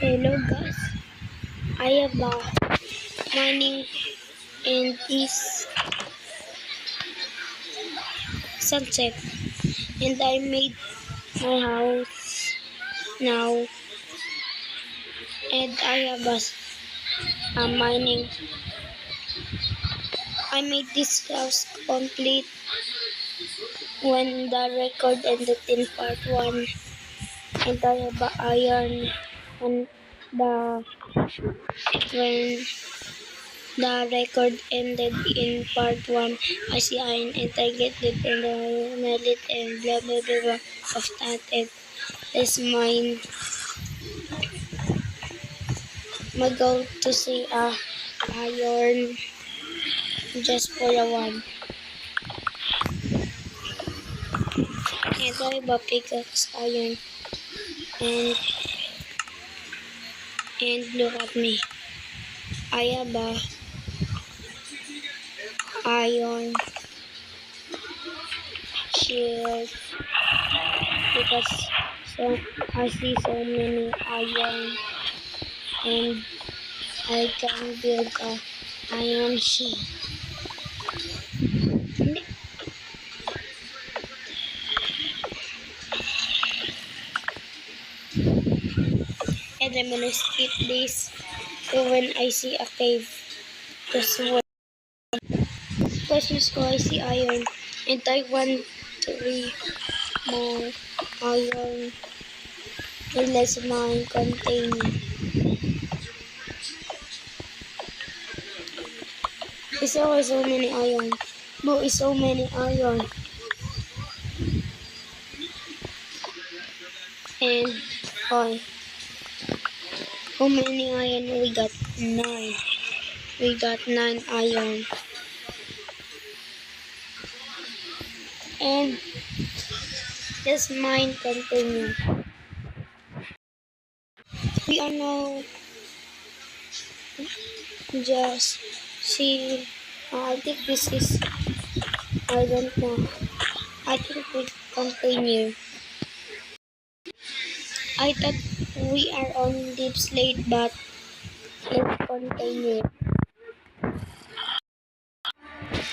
Hello guys, I have mining in this sunset and I made my house now and I have a mining. I made this house complete when the record ended in part 1 and I have iron and when the record ended in part 1, I see iron and I get it and I melt it and blah blah blah blah of that and this mine. My goal to see iron just for a one. And I have a pickaxe iron and look at me. I have a iron shield because I see so many iron and I can build a iron shield. And I'm gonna skip this to when I see a cave. Because I see iron and I want 3 more iron unless mine contain. It's always so many iron. No, it's so many iron. And how many iron we got? 9. We got 9 iron. And this mine continue. We are now just see. I think this is. I don't know. I think we continue. I thought we are on deep slate, but let's continue.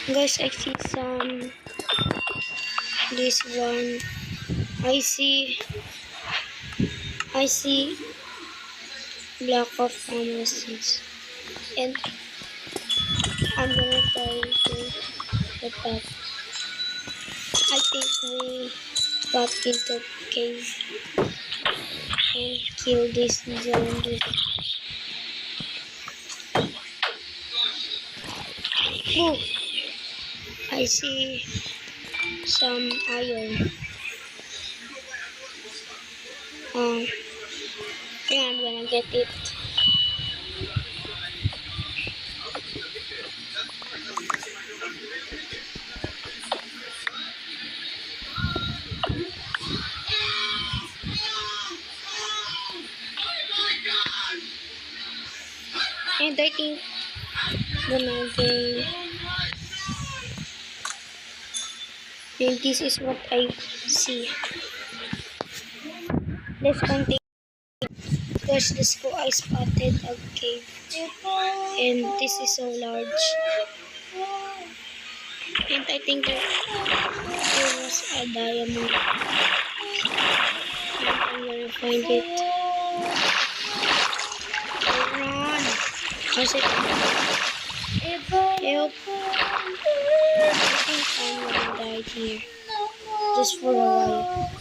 Guys, I see some. This one. I see block of promises. And I'm gonna try to get that. I think we got into cave and kill this zombie. Oh, I see some iron. Yeah, I'm gonna get it. And I think gonna get. And this is what I see. Let's continue. Because this go I spotted a cave. And this is so large. And I think there was a diamond. And I'm gonna find it. Run! Kasi help! I think I'm gonna die here. Just for a while.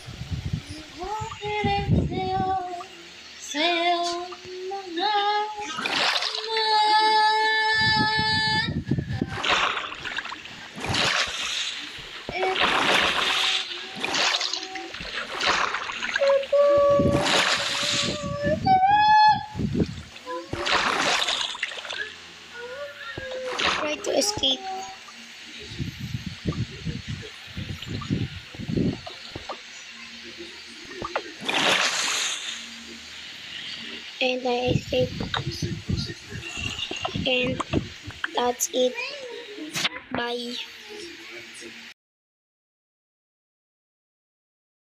Try to escape. And I escaped. And that's it. Bye.